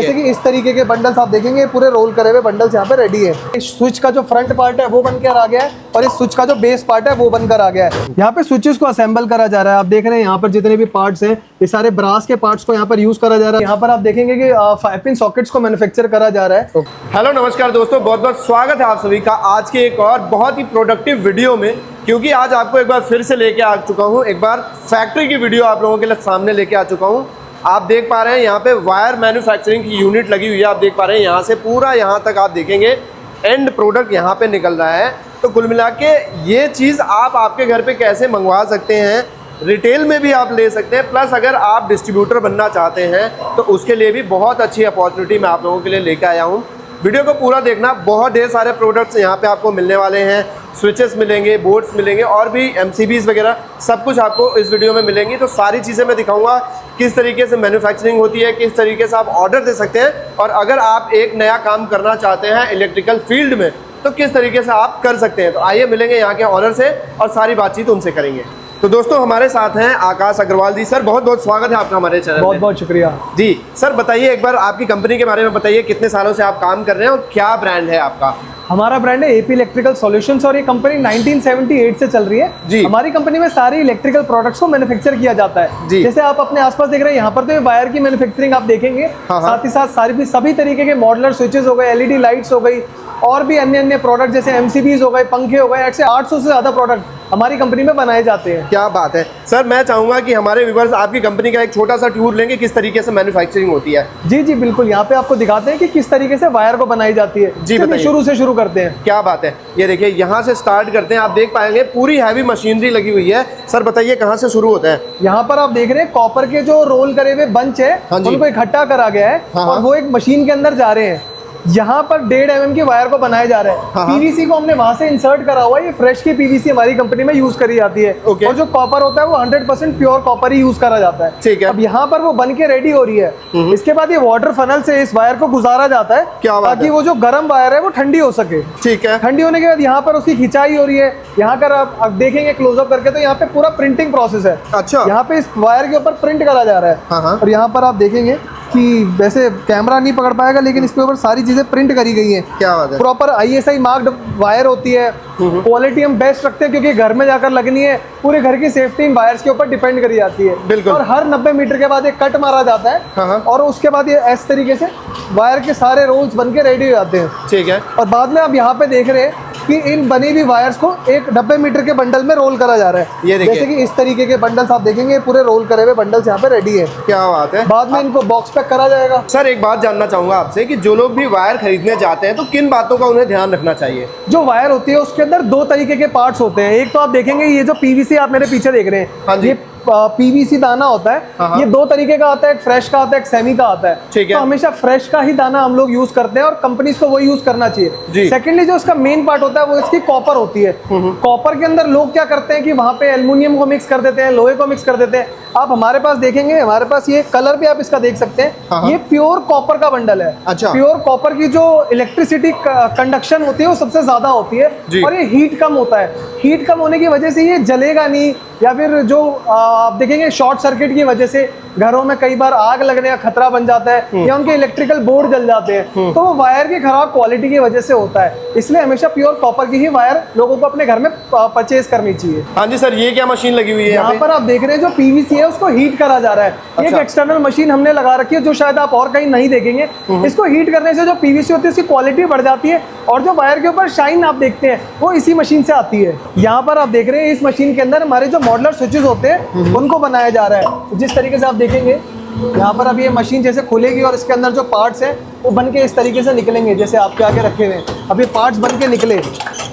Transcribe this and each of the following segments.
जैसे कि इस तरीके के बंडल्स आप देखेंगे, पूरे रोल करे हुए बंडल्स यहाँ पे रेडी है। इस स्विच का जो फ्रंट पार्ट है वो बनकर आ गया है और इस स्विच का जो बेस पार्ट है वो बनकर आ गया है। यहाँ पे स्विचेस को असेंबल करा जा रहा है। आप देख रहे हैं यहाँ पर जितने भी पार्ट्स हैं ये सारे ब्रास के पार्ट्स को यहाँ पर यूज करा जा रहा है। यहाँ पर आप देखेंगे कि 5 पिन सॉकेट्स को मैन्युफैक्चर करा जा रहा है। हेलो नमस्कार दोस्तों, बहुत बहुत स्वागत है आप सभी का आज के एक और बहुत ही प्रोडक्टिव वीडियो में। क्योंकि आज आपको एक बार फिर से लेके आ चुका हूँ, एक बार फैक्ट्री की वीडियो आप लोगों के लिए सामने लेके आ चुका हूँ। आप देख पा रहे हैं यहाँ पे वायर मैन्युफैक्चरिंग की यूनिट लगी हुई है। आप देख पा रहे हैं यहाँ से पूरा यहाँ तक आप देखेंगे एंड प्रोडक्ट यहाँ पे निकल रहा है। तो कुल मिला के ये चीज़ आप आपके घर पे कैसे मंगवा सकते हैं, रिटेल में भी आप ले सकते हैं, प्लस अगर आप डिस्ट्रीब्यूटर बनना चाहते हैं तो उसके लिए भी बहुत अच्छी अपॉर्चुनिटी मैं आप लोगों के लिए लेके आया हूँ। वीडियो को पूरा देखना, बहुत ढेर सारे प्रोडक्ट्स यहाँ पे आपको मिलने वाले हैं। स्विचेस मिलेंगे, बोर्ड्स मिलेंगे और भी MCBs वगैरह सब कुछ आपको इस वीडियो में मिलेंगी। तो सारी चीज़ें मैं दिखाऊंगा किस तरीके से मैन्युफैक्चरिंग होती है, किस तरीके से आप ऑर्डर दे सकते हैं और अगर आप एक नया काम करना चाहते हैं इलेक्ट्रिकल फील्ड में तो किस तरीके से आप कर सकते हैं। तो आइए मिलेंगे यहाँ के ऑनर से और सारी बातचीत उनसे करेंगे। तो दोस्तों हमारे साथ हैं आकाश अग्रवाल जी। सर बहुत बहुत स्वागत है आपका हमारे चैनल में। बहुत बहुत शुक्रिया जी। सर बताइए एक बार आपकी कंपनी के बारे में बताइए, कितने सालों से आप काम कर रहे हैं और क्या ब्रांड है आपका? हमारा ब्रांड है AP इलेक्ट्रिकल सॉल्यूशंस और ये कंपनी 1978 से चल रही है जी। हमारी कंपनी में सारी इलेक्ट्रिकल प्रोडक्ट्स को मैन्युफैक्चर किया जाता है जी। जैसे आप अपने आसपास देख रहे हैं यहाँ पर तो ये वायर की मैन्युफैक्चरिंग आप देखेंगे। साथ ही साथ सभी तरीके के मॉडलर स्विचेस हो गए, LED लाइट्स हो गई और भी अन्य अन्य प्रोडक्ट जैसे MCBs हो गए, पंखे हो गए, ऐसे 800 से ज्यादा प्रोडक्ट हमारी कंपनी में बनाए जाते हैं। क्या बात है सर। मैं चाहूंगा कि हमारे व्यूअर्स आपकी कंपनी का एक छोटा सा टूर लेंगे, किस तरीके से मैन्युफैक्चरिंग होती है। जी जी बिल्कुल, यहाँ पे आपको दिखाते हैं कि किस तरीके से वायर को बनाई जाती है। जी बताइए। शुरू से शुरू करते हैं। क्या बात है, ये देखिए यहाँ से स्टार्ट करते हैं। आप देख पाएंगे पूरी हैवी मशीनरी लगी हुई है। सर बताइए कहाँ से शुरू होता है? यहाँ पर आप देख रहे हैं कॉपर के जो रोल करे हुए बंच है उनको इकट्ठा करा गया है और वो एक मशीन के अंदर जा रहे हैं। यहाँ पर 1.5 mm की वायर को बनाया जा रहा है। PVC को हमने वहां से इंसर्ट करा हुआ है। ये फ्रेश की PVC हमारी कंपनी में यूज करी जाती है और जो कॉपर होता है वो 100% प्योर कॉपर ही यूज करा जाता है। ठीक है। अब यहाँ पर वो बन के रेडी हो रही है। इसके बाद ये वाटर फनल से इस वायर को गुजारा जाता है ताकि वो जो गर्म वायर है वो ठंडी हो सके। ठीक है। ठंडी होने के बाद यहाँ पर उसकी खिंचाई हो रही है। यहाँ कर आप देखेंगे क्लोजअप करके तो यहाँ पे पूरा प्रिंटिंग प्रोसेस है। अच्छा। यहाँ पे इस वायर के ऊपर प्रिंट करा जा रहा है और यहाँ पर आप देखेंगे कि वैसे कैमरा नहीं पकड़ पाएगा लेकिन इसके ऊपर सारी चीजें प्रिंट करी गई हैं। क्या बात है। प्रॉपर ISI मार्क्ड वायर होती है। क्वालिटी हम बेस्ट रखते हैं क्योंकि घर में जाकर लगनी है। पूरे घर की सेफ्टी इन वायर्स के ऊपर डिपेंड करी जाती है। बिल्कुल। और हर 90 मीटर के बाद एक कट मारा जाता है और उसके बाद ये इस तरीके से वायर के सारे रोल्स बन के रेडी हो जाते हैं। ठीक है। और बाद में आप यहाँ पे देख रहे हैं कि इन बनी हुई वायर्स को एक 90 मीटर के बंडल में रोल करा जा रहा है। ये देखिए। जैसे कि इस तरीके के बंडल्स आप देखेंगे, पूरे रोल करे हुए बंडल्स यहाँ पे रेडी है। क्या बात है। बाद में इनको बॉक्स पैक करा जाएगा। सर एक बात जानना चाहूंगा आपसे कि जो लोग भी वायर खरीदने जाते हैं तो किन बातों का उन्हें ध्यान रखना चाहिए? जो वायर होती है उसके अंदर 2 तरीके के पार्ट्स होते हैं। एक तो आप देखेंगे ये जो PVC आप मेरे पीछे देख रहे हैं, ये PVC दाना होता है। ये 2 तरीके का आता है, एक फ्रेश का आता है, एक सेमी का आता है। ठीक है। तो हमेशा फ्रेश का ही दाना हम लोग यूज करते हैं और कंपनीज को वही यूज करना चाहिए। सेकेंडली जो इसका मेन पार्ट होता है वो इसकी कॉपर होती है। कॉपर के अंदर लोग क्या करते हैं कि वहां पे एल्युमिनियम को मिक्स कर देते हैं, लोहे को मिक्स कर देते हैं। आप हमारे पास देखेंगे, हमारे पास ये कलर भी आप इसका देख सकते हैं। ये प्योर कॉपर का बंडल है। अच्छा। प्योर कॉपर की जो इलेक्ट्रिसिटी कंडक्शन होती है वो सबसे ज्यादा होती है और ये हीट कम होता है। हीट कम होने की वजह से ये जलेगा नहीं या फिर जो आप देखेंगे शॉर्ट सर्किट की वजह से घरों में कई बार आग लगने का खतरा बन जाता है या उनके इलेक्ट्रिकल बोर्ड जल जाते हैं तो वो वायर की खराब क्वालिटी की वजह से होता है। इसलिए हमेशा प्योर कॉपर की ही वायर लोगों को अपने घर में परचेज करनी चाहिए। हाँ जी सर, ये क्या मशीन लगी हुई है? यहाँ पर आप देख रहे हैं जो PVC है उसको हीट करा जा रहा है। अच्छा। एक एक्सटर्नल मशीन हमने लगा रखी है जो शायद आप और कहीं नहीं देखेंगे। इसको हीट करने से जो PVC होती है उसकी क्वालिटी बढ़ जाती है और जो वायर के ऊपर शाइन आप देखते हैं वो इसी मशीन से आती है। यहाँ पर आप देख रहे हैं इस मशीन के अंदर हमारे जो मॉडलर स्विचेस होते हैं उनको बनाया जा रहा है। जिस तरीके से आप देखेंगे यहाँ पर अब ये मशीन जैसे खुलेगी और इसके अंदर जो पार्ट्स हैं वो बन के इस तरीके से निकलेंगे जैसे आपके आगे रखे हुए हैं। अब ये पार्ट्स बन के निकले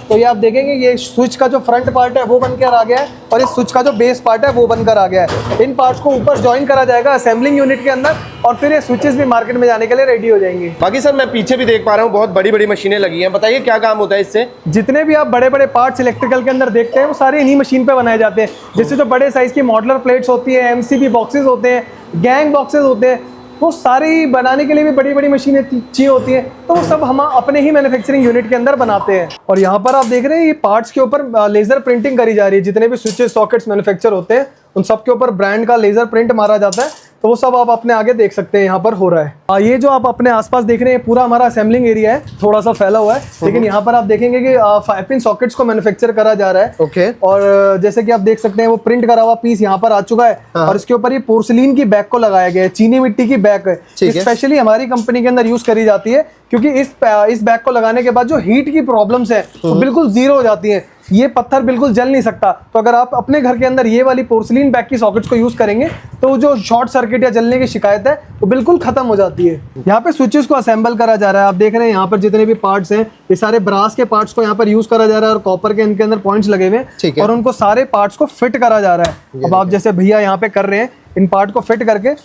तो ये आप देखेंगे ये स्विच का जो फ्रंट पार्ट है वो बनकर आ गया है और इस स्विच का जो बेस पार्ट है वो बनकर आ गया है। इन पार्ट्स को ऊपर ज्वाइन करा जाएगा असेंबलिंग यूनिट के अंदर और फिर ये स्विचेस भी मार्केट में जाने के लिए रेडी हो जाएंगे। बाकी सर मैं पीछे भी देख पा रहा हूँ बहुत बड़ी बड़ी मशीनें लगी हैं, बताइए क्या काम होता है इससे? जितने भी आप बड़े बड़े पार्ट्स इलेक्ट्रिकल के अंदर देखते हैं वो सारे इन्हीं मशीन पे बनाए जाते हैं। जैसे जो बड़े साइज की मॉडलर प्लेट्स होती है, MCB बॉक्सेस होते हैं, गैंग बॉक्सेस होते हैं, वो सारी बनाने के लिए भी बड़ी बड़ी मशीनें चाहिए होती है तो वो सब हम अपने ही मैन्युफैक्चरिंग यूनिट के अंदर बनाते हैं। और यहाँ पर आप देख रहे हैं ये पार्ट्स के ऊपर लेजर प्रिंटिंग करी जा रही है। जितने भी स्विचेस सॉकेट्स मैन्युफैक्चर होते हैं उन सब के ऊपर ब्रांड का लेजर प्रिंट मारा जाता है, तो वो सब आप अपने आगे देख सकते हैं यहाँ पर हो रहा है। ये जो आप अपने आसपास देख रहे हैं पूरा हमारा असेंबलिंग एरिया है, थोड़ा सा फैला हुआ है, लेकिन यहाँ पर आप देखेंगे कि 5 पिन सॉकेट्स को मैन्युफैक्चर करा जा रहा है। ओके। और जैसे कि आप देख सकते हैं वो प्रिंट करा हुआ पीस यहाँ पर आ चुका है। और इसके ऊपर ये पोर्सिलीन की बैग को लगाया गया है, चीनी मिट्टी की बैग है, स्पेशली हमारी कंपनी के अंदर यूज करी जाती है, क्योंकि इस बैग को लगाने के बाद जो हीट की प्रॉब्लम्स है वो बिल्कुल जीरो हो जाती है। ये पत्थर बिल्कुल जल नहीं सकता, तो अगर आप अपने घर के अंदर ये वाली पोर्सिलीन बैग की सॉकेट्स को यूज करेंगे तो जो शॉर्ट सर्किट या जलने की शिकायत है वो बिल्कुल खत्म हो जाती है। यहाँ पे स्विचेस को असेंबल करा जा रहा है। आप देख रहे हैं यहाँ पर जितने भी पार्ट्स हैं ये सारे ब्रास के पार्ट्स को यहाँ पर यूज करा जा रहा है और कॉपर के इनके अंदर पॉइंट्स लगे हुए हैं और उनको सारे पार्ट्स को फिट करा जा रहा है। अब आप जैसे भैया यहाँ पे कर रहे हैं, इन पार्ट को फिट करके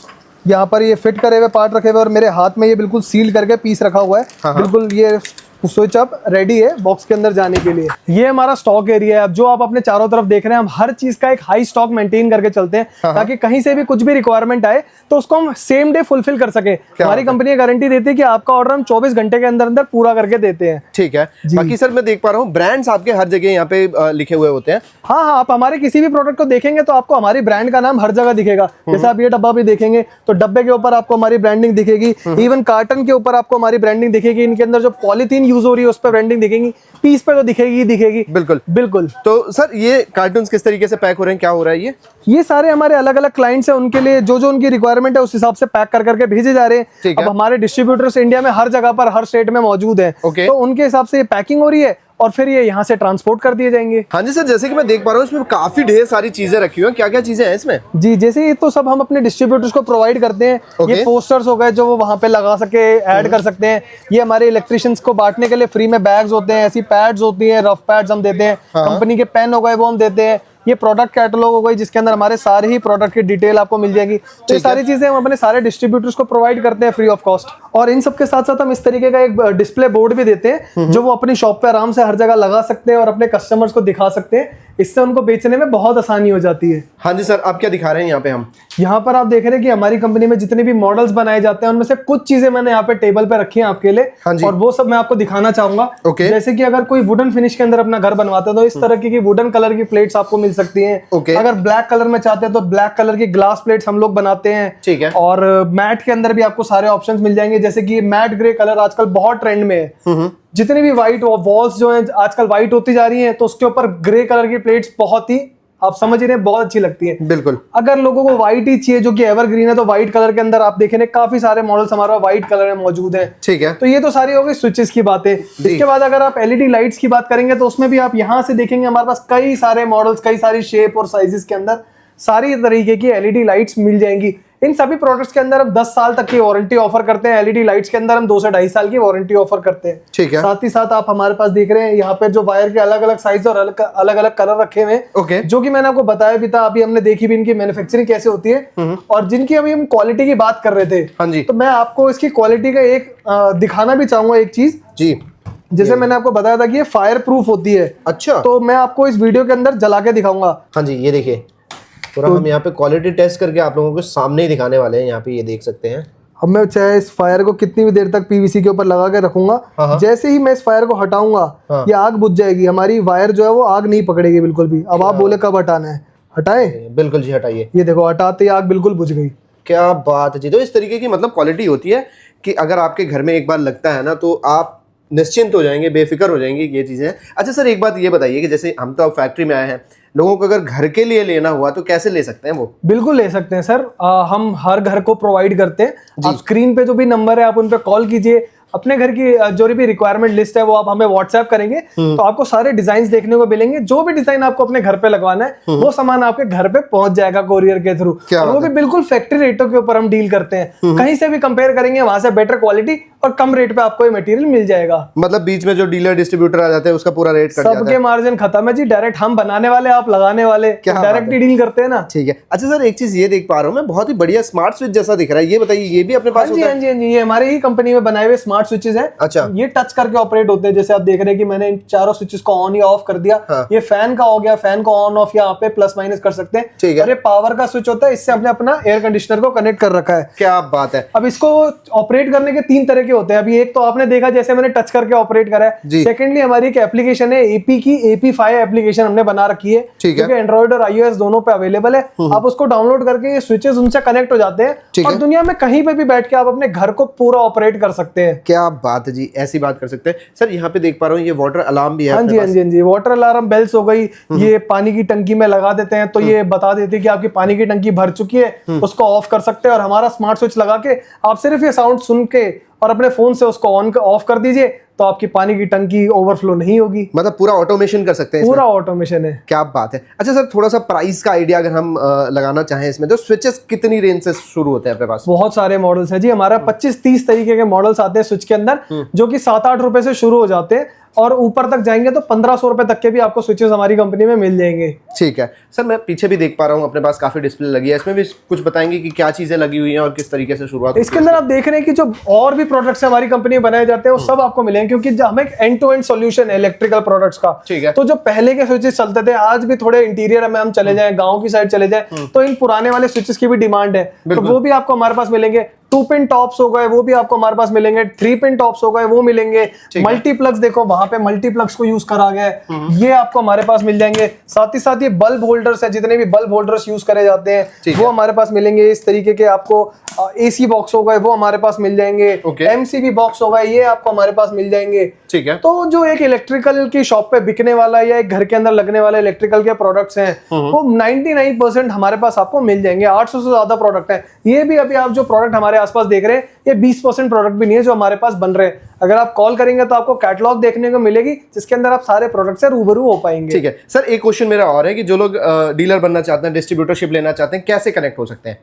यहाँ पर ये फिट करे हुए पार्ट रखे हुए और मेरे हाथ में ये बिल्कुल सील करके पीस रखा हुआ है। बिल्कुल ये स्विच अब रेडी है बॉक्स के अंदर जाने के लिए। ये हमारा स्टॉक एरिया है। अब जो आप अपने चारों तरफ देख रहे हैं, हम हर चीज का एक हाई स्टॉक मेंटेन करके चलते हैं ताकि कहीं से भी कुछ भी रिक्वायरमेंट आए तो उसको हम सेम डे फुलफिल कर सके। हमारी कंपनी गारंटी देती है कि आपका ऑर्डर हम 24 घंटे के अंदर अंदर पूरा करके देते हैं। ठीक है। बाकी सर मैं देख पा रहा हूँ ब्रांड्स आपके हर जगह यहाँ पे लिखे हुए होते हैं। हाँ, आप हमारे किसी भी प्रोडक्ट को देखेंगे तो आपको हमारी ब्रांड का नाम हर जगह दिखेगा। जैसे आप ये डब्बा भी देखेंगे तो डब्बे के ऊपर आपको हमारी ब्रांडिंग दिखेगी, इवन कार्टन के ऊपर आपको हमारी ब्रांडिंग दिखेगी। इनके अंदर जो पॉलीथीन यूज हो रही है उस पर ब्रांडिंग दिखेगी, पीस पे तो दिखेगी। बिल्कुल बिल्कुल। तो सर ये कार्टून्स किस तरीके से पैक हो रहे हैं, क्या हो रहा है? ये सारे हमारे अलग अलग क्लाइंट्स हैं, उनके लिए जो उनकी रिक्वायरमेंट है उस हिसाब से पैक कर करके भेजे जा रहे हैं। अब हमारे डिस्ट्रीब्यूटर्स इंडिया में हर जगह पर हर स्टेट में मौजूद हैं, तो उनके हिसाब से ये पैकिंग हो रही है और फिर ये यहाँ से ट्रांसपोर्ट कर दिए जाएंगे। हाँ जी सर, जैसे कि मैं देख पा रहा हूँ इसमें काफी ढेर सारी चीजें रखी हुई हैं। क्या क्या चीजें हैं इसमें? जी, जैसे ये तो सब हम अपने डिस्ट्रीब्यूटर्स को प्रोवाइड करते हैं। ये पोस्टर्स हो गए जो वो वहाँ पे लगा सके, ऐड कर सकते हैं। ये हमारे इलेक्ट्रिशियंस को बांटने के लिए फ्री में बैग्स होते हैं, ऐसी पैड्स होती है, रफ पैड्स हम देते हैं। कंपनी के पेन हो गए वो हम देते हैं। ये प्रोडक्ट कैटलॉग हो गई जिसके अंदर हमारे सारे ही प्रोडक्ट की डिटेल आपको मिल जाएगी। तो ये सारी चीजें हम अपने सारे डिस्ट्रीब्यूटर्स को प्रोवाइड करते हैं फ्री ऑफ कॉस्ट। और इन सब के साथ साथ हम इस तरीके का एक डिस्प्ले बोर्ड भी देते हैं जो वो अपनी शॉप पे आराम से हर जगह लगा सकते हैं और अपने कस्टमर्स को दिखा सकते हैं। इससे उनको बेचने में बहुत आसानी हो जाती है। हाँ जी सर, आप क्या दिखा रहे हैं यहाँ पे? हम यहाँ पर आप देख रहे हैं कि हमारी कंपनी में जितने भी मॉडल्स बनाए जाते हैं उनमें से कुछ चीजें मैंने यहाँ पे टेबल पे रखी हैं आपके लिए। और वो सब मैं आपको दिखाना चाहूंगा। जैसे कि अगर कोई वुडन फिनिश के अंदर अपना घर बनवाते हैं तो इस तरह की वुडन कलर की प्लेट्स आपको मिल सकती हैं। अगर ब्लैक कलर में चाहते हैं तो ब्लैक कलर की ग्लास प्लेट्स हम लोग बनाते हैं। ठीक है। और मैट के अंदर भी आपको सारे ऑप्शंस मिल जाएंगे, जैसे कि मैट ग्रे कलर आजकल बहुत ट्रेंड में है। जितनी भी व्हाइट वॉल्स जो हैं आजकल व्हाइट होती जा रही हैं, तो उसके ऊपर ग्रे कलर की प्लेट्स बहुत ही, आप समझ रहे हैं, बहुत अच्छी लगती है। बिल्कुल। अगर लोगों को व्हाइट ही चाहिए जो कि एवरग्रीन है, तो व्हाइट कलर के अंदर आप देखेंगे काफी सारे मॉडल्स हमारे व्हाइट कलर में मौजूद हैं। ठीक है। तो ये तो सारी हो गई स्विचेस की बातें। इसके बाद अगर आप एलईडी लाइट्स की बात करेंगे तो उसमें भी आप यहाँ से देखेंगे हमारे पास कई सारे मॉडल्स, कई सारी शेप और साइजेस के अंदर सारी तरीके की एलईडी लाइट्स मिल जाएंगी। इन सभी प्रोडक्ट्स के अंदर हम 10 साल तक की वारंटी ऑफर करते हैं। एलईडी लाइट्स के अंदर हम 2 से 2.5 साल की वारंटी ऑफर करते हैं। ठीक है। साथ ही साथ आप हमारे पास देख रहे हैं यहाँ पे जो वायर के अलग अलग साइज और अलग अलग कलर रखे हुए हैं, जो कि मैंने आपको बताया भी था। अभी हमने देखी भी इनकी मैन्युफैक्चरिंग कैसे होती है और जिनकी अभी हम क्वालिटी की बात कर रहे थे। हाँ जी। तो मैं आपको इसकी क्वालिटी का एक दिखाना भी चाहूंगा एक चीज जी। जैसे मैंने आपको बताया था कि ये फायर प्रूफ होती है। अच्छा। तो मैं आपको इस वीडियो के अंदर जला के दिखाऊंगा। हाँ जी, ये देखिए पूरा हम यहाँ पे क्वालिटी टेस्ट करके आप लोगों को सामने ही दिखाने वाले हैं। यहाँ पे ये देख सकते हैं। अब मैं चाहे इस फायर को कितनी भी देर तक पीवीसी के ऊपर लगा के रखूंगा, जैसे ही मैं इस फायर को हटाऊंगा ये आग बुझ जाएगी। हमारी वायर जो है वो आग नहीं पकड़ेगी बिल्कुल भी। अब आप बोले कब हटाना है, हटाएं? बिल्कुल जी, हटाइए। ये देखो, हटाते ही आग बिल्कुल बुझ गई। क्या बात है जी। तो इस तरीके की मतलब क्वालिटी होती है कि अगर आपके घर में एक बार लगता है ना तो आप निश्चिंत हो जाएंगे, बेफिक्र हो जाएंगे ये चीजें। अच्छा सर, एक बात ये बताइए कि जैसे हम तो फैक्ट्री में आए हैं, लोगों को अगर घर के लिए लेना हुआ तो कैसे ले सकते हैं वो? बिल्कुल ले सकते हैं सर। हम हर घर को प्रोवाइड करते हैं। आप स्क्रीन पे जो भी नंबर है आप उन पे कॉल कीजिए। अपने घर की जो भी रिक्वायरमेंट लिस्ट है वो आप हमें व्हाट्सएप करेंगे तो आपको सारे डिजाइन देखने को मिलेंगे। जो भी डिजाइन आपको अपने घर पे लगवाना है वो सामान आपके घर पे पहुंच जाएगा कोरियर के थ्रू। और वो भी बिल्कुल फैक्ट्री रेटों के ऊपर हम डील करते हैं। कहीं से भी कंपेयर करेंगे वहां से बेटर क्वालिटी और कम रेट पे आपको ये मटेरियल मिल जाएगा। मतलब बीच में जो डीलर डिस्ट्रीब्यूटर आ जाते हैं उसका पूरा रेट कट जाता है। सबके मार्जिन खत्म है जी। डायरेक्ट हम बनाने वाले, आप लगाने वाले, डायरेक्ट डील करते हैं ना। ठीक है। अच्छा सर, एक चीज ये देख पा रहा हूँ मैं, बहुत ही बढ़िया स्मार्ट स्विच जैसा दिख रहा है। ये बताइए, ये भी अपने पास होता है? हाँ जी, ये हमारी ही कंपनी में बनाए हुए स्मार्ट स्विचेस हैं। अच्छा। ये टच करके ऑपरेट होते हैं। जैसे आप देख रहे हैं कि मैंने इन चारों स्विचेस को ऑन या ऑफ कर दिया। ये फैन का हो गया, फैन को ऑन ऑफ यहाँ पे प्लस माइनस कर सकते हैं। ठीक है। और ये पावर का स्विच होता है, इससे हमने अपना एयर कंडीशनर को कनेक्ट कर रखा है। क्या बात है। अब इसको ऑपरेट करने के 3 तरह के के होते हैं। अभी एक तो आपने देखा जैसे मैंने टच करके ऑपरेट करा है, जी। सेकेंडली हमारी एक एप्लीकेशन है एपी की, AP5 एप्लीकेशन हमने बना रखी है, ठीक है। क्योंकि एंड्रॉइड और iOS दोनों पे अवेलेबल है। आप उसको डाउनलोड करके ये स्विचेस उनसे कनेक्ट हो जाते हैं और दुनिया में कहीं पे भी बैठ के आप अपने घर को पूरा ऑपरेट कर सकते हैं। क्या बात है जी, ऐसी बात कर सकते हैं सर। यहाँ पे देख पा रहा हूँ ये वाटर अलार्म भी है। हाँ जी, हाँ जी, हाँ जी, वाटर अलार्म बेल्स हो गई, ये पानी की टंकी में लगा देते हैं तो ये बता देते हैं कि आपकी पानी की टंकी भर चुकी है, उसको ऑफ कर सकते हैं। और हमारा स्मार्ट स्विच लगा के आप सिर्फ ये साउंड सुन के और अपने फोन से उसको ऑन ऑफ कर दीजिए तो आपकी पानी की टंकी ओवरफ्लो नहीं होगी। मतलब पूरा ऑटोमेशन कर सकते हैं, पूरा ऑटोमेशन है। क्या बात है। अच्छा सर, थोड़ा सा प्राइस का आइडिया अगर हम लगाना चाहें इसमें, तो स्विचेस कितनी रेंज से शुरू होते हैं अपने पास? बहुत सारे मॉडल्स हैं जी, हमारा 25-30 तरीके के मॉडल्स आते हैं स्विच के अंदर, जो कि 7-8 रुपए से शुरू हो जाते हैं और ऊपर तक जाएंगे तो 1500 रुपए तक के भी आपको स्विचेस हमारी कंपनी में मिल जाएंगे। ठीक है सर, मैं पीछे भी देख पा रहा हूँ अपने पास काफी डिस्प्ले लगी है, इसमें भी कुछ बताएंगे कि क्या चीजें लगी हुई हैं और किस तरीके से शुरुआत? इसके अंदर आप देख रहे हैं कि जो और भी प्रोडक्ट्स हमारी कंपनी में बनाए जाते हैं वो सब आपको मिलेंगे, क्योंकि हमें एक एंड टू एंड सॉल्यूशन है इलेक्ट्रिकल प्रोडक्ट्स का। ठीक है। तो जो पहले के स्विचेस चलते थे, आज भी थोड़े इंटीरियर में हम चले जाएं, गाँव की साइड चले जाएं, तो इन पुराने वाले स्विचेस की भी डिमांड है, तो वो भी आपको हमारे पास मिलेंगे। 2 पिन टॉप्स हो गए वो भी आपको हमारे पास मिलेंगे, 3 पिन टॉप्स हो गए वो मिलेंगे, मल्टीप्लग्स देखो वहां पे मल्टीप्लग्स को यूज करा गया है, ये आपको हमारे पास मिल जाएंगे। साथ ही साथ ये बल्ब होल्डर्स है, जितने भी बल्ब होल्डर्स यूज करे जाते हैं वो हमारे पास मिलेंगे। इस तरीके के आपको AC बॉक्स हो गए वो हमारे पास मिल जाएंगे, MCB बॉक्स हो गए ये आपको हमारे पास मिल जाएंगे। ठीक है। तो जो एक इलेक्ट्रिकल की शॉप पे बिकने वाला या एक घर के अंदर लगने वाले इलेक्ट्रिकल के प्रोडक्ट्स हैं वो 99% हमारे पास आपको मिल जाएंगे। 800 से ज्यादा प्रोडक्ट है। ये भी अभी आप जो प्रोडक्ट हमारे आसपास देख रहे हैं ये 20% प्रोडक्ट भी नहीं है जो हमारे पास बन रहे हैं। अगर आप कॉल करेंगे तो आपको कैटलॉग देखने को मिलेगी जिसके अंदर आप सारे प्रोडक्ट से रूबरू हो पाएंगे। ठीक है सर, एक क्वेश्चन मेरा और है कि जो लोग डीलर बनना चाहते हैं, डिस्ट्रीब्यूटरशिप लेना चाहते हैं, कैसे कनेक्ट हो सकते हैं?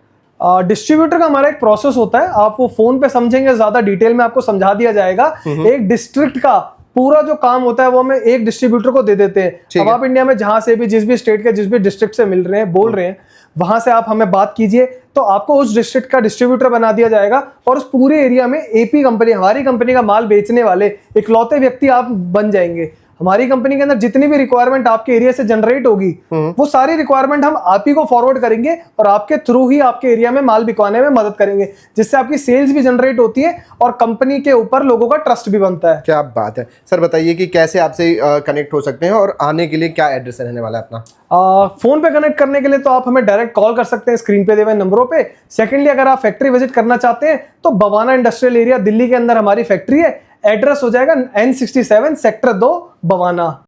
डिस्ट्रीब्यूटर का हमारा एक प्रोसेस होता है, आप वो फोन पे समझेंगे, ज्यादा डिटेल में आपको समझा दिया जाएगा। एक डिस्ट्रिक्ट का पूरा जो काम होता है वो हमें एक डिस्ट्रीब्यूटर को दे देते हैं। अब आप इंडिया में जहां से भी, जिस भी स्टेट के, जिस भी डिस्ट्रिक्ट से मिल रहे हैं, बोल रहे हैं, वहां से आप हमें बात कीजिए तो आपको उस डिस्ट्रिक्ट का डिस्ट्रीब्यूटर बना दिया जाएगा और उस पूरे एरिया में AP कंपनी, हमारी कंपनी का माल बेचने वाले इकलौते व्यक्ति आप बन जाएंगे। हमारी कंपनी के अंदर जितनी भी रिक्वायरमेंट आपके एरिया से जनरेट होगी वो सारी रिक्वायरमेंट हम आप ही को फॉरवर्ड करेंगे और आपके थ्रू ही आपके एरिया में माल बिकवाने में मदद करेंगे, जिससे आपकी सेल्स भी जनरेट होती है और कंपनी के ऊपर लोगों का ट्रस्ट भी बनता है। क्या बात है सर, बताइए कि कैसे आपसे कनेक्ट हो सकते हैं और आने के लिए क्या एड्रेस रहने वाला है अपना? फोन पे कनेक्ट करने के लिए तो आप हमें डायरेक्ट कॉल कर सकते हैं स्क्रीन पे दिए हुए नंबरों पे। सेकेंडली अगर आप फैक्ट्री विजिट करना चाहते हैं तो बवाना इंडस्ट्रियल एरिया दिल्ली के अंदर हमारी फैक्ट्री है। एड्रेस हो जाएगा N67 सेक्टर 2 बवाना।